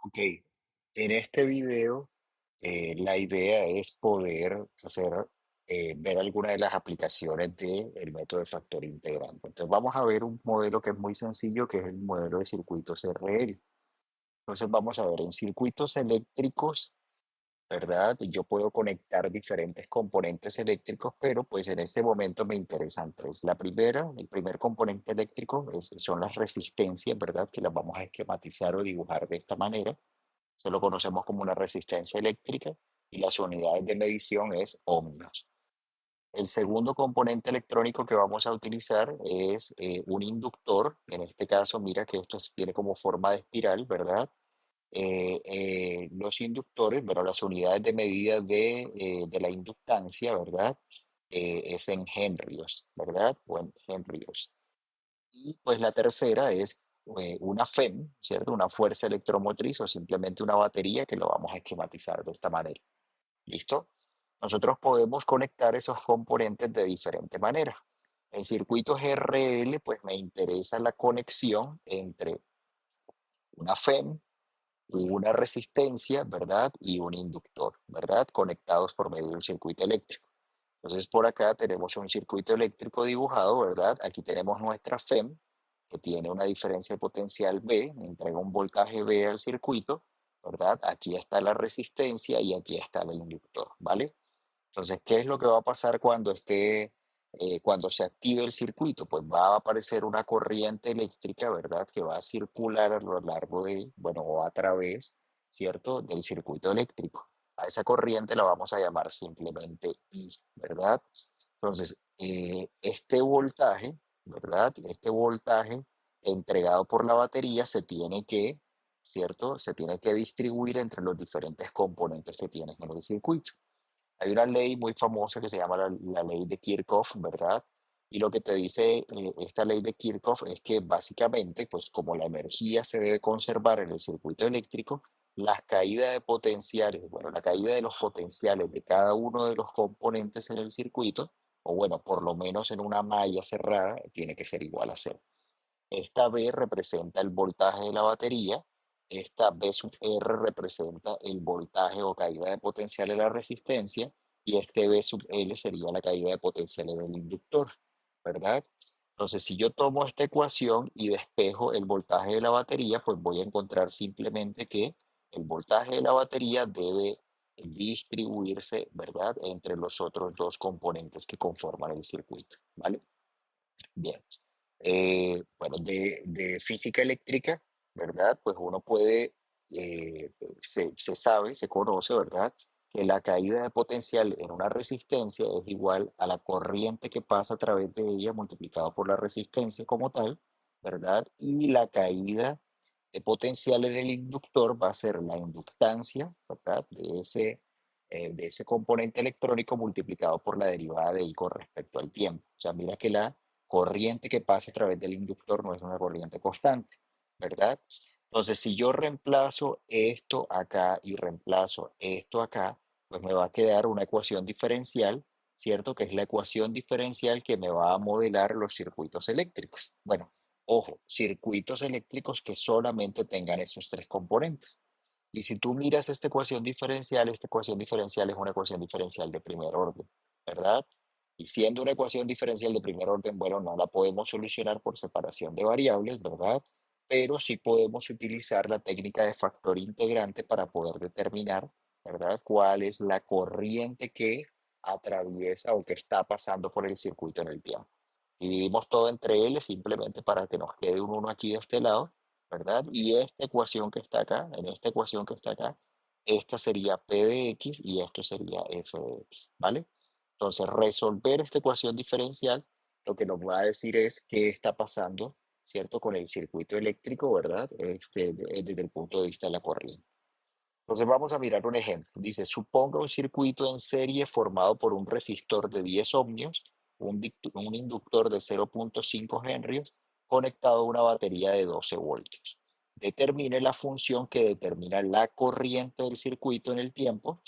Ok, en este video la idea es poder ver algunas de las aplicaciones del método de factor integrante. Entonces vamos a ver un modelo que es muy sencillo, que es el modelo de circuitos RL. Entonces vamos a ver en circuitos eléctricos, ¿verdad? Yo puedo conectar diferentes componentes eléctricos, pero pues en este momento me interesan tres. La primera, el primer componente eléctrico son las resistencias, ¿verdad? Que las vamos a esquematizar o dibujar de esta manera. Se lo conocemos como una resistencia eléctrica y las unidades de medición es ohmios. El segundo componente electrónico que vamos a utilizar es un inductor. En este caso, mira que esto tiene como forma de espiral, ¿verdad? Los inductores, bueno, las unidades de medida de la inductancia, ¿verdad? Es en henrios, ¿verdad? O en henrios. Y pues la tercera es una FEM, ¿cierto? Una fuerza electromotriz o simplemente una batería que lo vamos a esquematizar de esta manera. ¿Listo? Nosotros podemos conectar esos componentes de diferente manera. En circuitos RL, pues me interesa la conexión entre una FEM, una resistencia, ¿verdad? Y un inductor, ¿verdad? Conectados por medio de un circuito eléctrico. Entonces por acá tenemos un circuito eléctrico dibujado, ¿verdad? Aquí tenemos nuestra FEM, que tiene una diferencia de potencial B, entrega un voltaje B al circuito, ¿verdad? Aquí está la resistencia y aquí está el inductor, ¿vale? Entonces, ¿qué es lo que va a pasar cuando se active el circuito? Pues va a aparecer una corriente eléctrica, ¿verdad? Que va a circular a lo largo bueno, o a través, ¿cierto? Del circuito eléctrico. A esa corriente la vamos a llamar simplemente I, ¿verdad? Entonces, este voltaje, ¿verdad? Este voltaje entregado por la batería ¿cierto? Se tiene que distribuir entre los diferentes componentes que tienes en el circuito. Hay una ley muy famosa que se llama la ley de Kirchhoff, ¿verdad? Y lo que te dice esta ley de Kirchhoff es que básicamente, pues como la energía se debe conservar en el circuito eléctrico, las caídas de potenciales, bueno, la caída de los potenciales de cada uno de los componentes en el circuito, o bueno, por lo menos en una malla cerrada, tiene que ser igual a cero. Esta B representa el voltaje de la batería, esta B sub R representa el voltaje o caída de potencial de la resistencia y este B sub L sería la caída de potencial del inductor, ¿verdad? Entonces, si yo tomo esta ecuación y despejo el voltaje de la batería, pues voy a encontrar simplemente que el voltaje de la batería debe distribuirse, ¿verdad?, entre los otros dos componentes que conforman el circuito, ¿vale? Bien. Bueno, de física eléctrica, ¿verdad? Pues uno puede, se sabe, se conoce, ¿verdad? Que la caída de potencial en una resistencia es igual a la corriente que pasa a través de ella multiplicado por la resistencia como tal, ¿verdad? Y la caída de potencial en el inductor va a ser la inductancia, ¿verdad? De ese componente electrónico multiplicado por la derivada de I con respecto al tiempo. O sea, mira que la corriente que pasa a través del inductor no es una corriente constante, ¿verdad? Entonces, si yo reemplazo esto acá y reemplazo esto acá, pues me va a quedar una ecuación diferencial, ¿cierto? Que es la ecuación diferencial que me va a modelar los circuitos eléctricos. Bueno, ojo, circuitos eléctricos que solamente tengan esos tres componentes. Y si tú miras esta ecuación diferencial es una ecuación diferencial de primer orden, ¿verdad? Y siendo una ecuación diferencial de primer orden, bueno, no la podemos solucionar por separación de variables, ¿verdad? Pero sí podemos utilizar la técnica de factor integrante para poder determinar, ¿verdad?, cuál es la corriente que atraviesa o que está pasando por el circuito en el tiempo. Dividimos todo entre L simplemente para que nos quede un 1 aquí de este lado, ¿verdad? Y esta ecuación que está acá, en esta ecuación que está acá, esta sería P de X y esto sería F de X, ¿vale? Entonces, resolver esta ecuación diferencial lo que nos va a decir es qué está pasando, ¿cierto? Con el circuito eléctrico, ¿verdad? Desde el punto de vista de la corriente. Entonces, vamos a mirar un ejemplo. Dice, suponga un circuito en serie formado por un resistor de 10 ohmios, un inductor de 0,5 henrios, conectado a una batería de 12 voltios. Determine la función que determina la corriente del circuito en el tiempo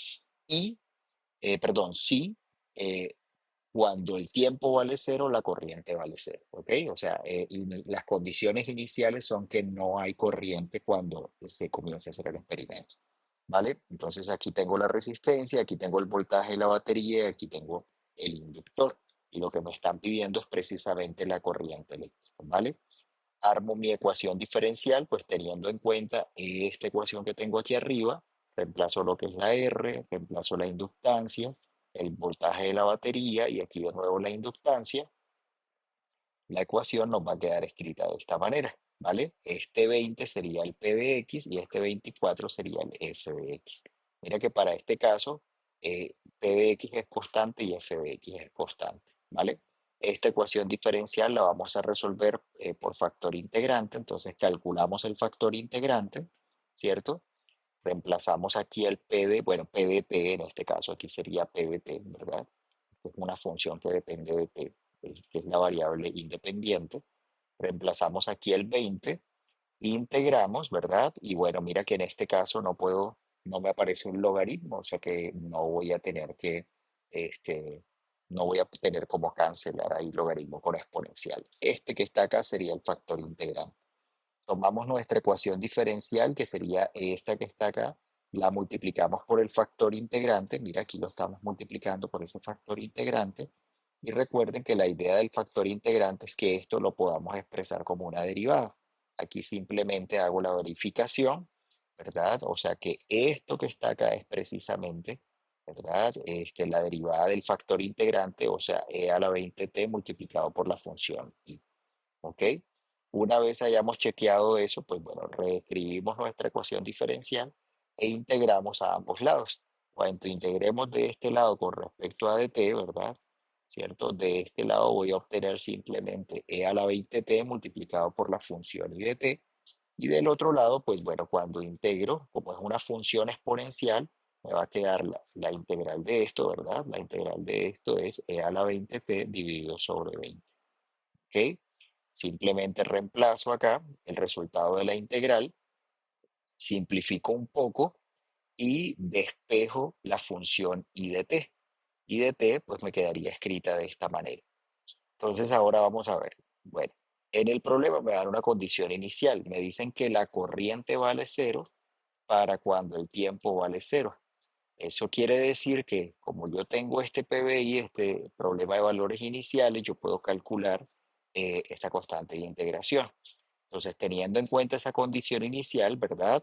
y, perdón, si cuando el tiempo vale cero, la corriente vale cero, ¿ok? O sea, las condiciones iniciales son que no hay corriente cuando se comienza a hacer el experimento, ¿vale? Entonces aquí tengo la resistencia, aquí tengo el voltaje de la batería y aquí tengo el inductor. Y lo que me están pidiendo es precisamente la corriente eléctrica, ¿vale? Armo mi ecuación diferencial, pues teniendo en cuenta esta ecuación que tengo aquí arriba, reemplazo lo que es la R, reemplazo la inductancia, el voltaje de la batería y aquí de nuevo la inductancia. La ecuación nos va a quedar escrita de esta manera, ¿vale? Este 20 sería el P de X y este 24 sería el F de X. Mira que para este caso, P de X es constante y F de X es constante, ¿vale? Esta ecuación diferencial la vamos a resolver por factor integrante, entonces calculamos el factor integrante, ¿cierto? Reemplazamos aquí el P de, bueno, P de T en este caso, aquí sería P de T, ¿verdad? Es una función que depende de T, que es la variable independiente. Reemplazamos aquí el 20, integramos, ¿verdad? Y bueno, mira que en este caso no puedo, no me aparece un logaritmo, o sea que no voy a tener que, este, no voy a tener como cancelar ahí logaritmo con exponencial. Este que está acá sería el factor integrante. Tomamos nuestra ecuación diferencial, que sería esta que está acá, la multiplicamos por el factor integrante. Mira, aquí lo estamos multiplicando por ese factor integrante. Y recuerden que la idea del factor integrante es que esto lo podamos expresar como una derivada. Aquí simplemente hago la verificación, ¿verdad? O sea que esto que está acá es precisamente, ¿verdad? La derivada del factor integrante, o sea, e a la 20t multiplicado por la función i. ¿Ok? Una vez hayamos chequeado eso, pues bueno, reescribimos nuestra ecuación diferencial e integramos a ambos lados. Cuando integremos de este lado con respecto a dt, ¿verdad? ¿Cierto? De este lado voy a obtener simplemente e a la 20t multiplicado por la función i de t. Y del otro lado, pues bueno, cuando integro, como es una función exponencial, me va a quedar la integral de esto, ¿verdad? La integral de esto es e a la 20t dividido sobre 20. ¿Ok? Simplemente reemplazo acá el resultado de la integral, simplifico un poco y despejo la función i de t. I de t pues me quedaría escrita de esta manera. Entonces ahora vamos a ver. Bueno, en el problema me dan una condición inicial. Me dicen que la corriente vale cero para cuando el tiempo vale cero. Eso quiere decir que como yo tengo este PBI, este problema de valores iniciales, yo puedo calcular esta constante de integración. Entonces, teniendo en cuenta esa condición inicial, ¿verdad?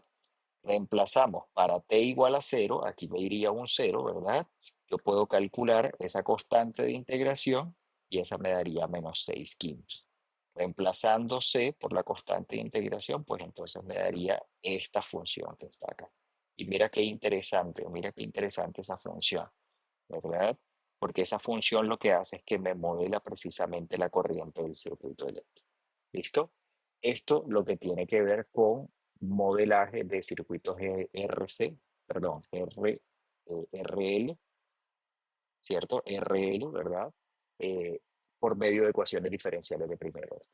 Reemplazamos para t igual a cero, aquí me iría un cero, ¿verdad? Yo puedo calcular esa constante de integración y esa me daría menos 6 quintos. Reemplazando c por la constante de integración, pues entonces me daría esta función que está acá. Y mira qué interesante esa función, ¿verdad? Porque esa función lo que hace es que me modela precisamente la corriente del circuito eléctrico. ¿Listo? Esto lo que tiene que ver con modelaje de circuitos RC, perdón, RL, ¿cierto? RL, ¿verdad? Eh, por medio de ecuaciones diferenciales de primer orden.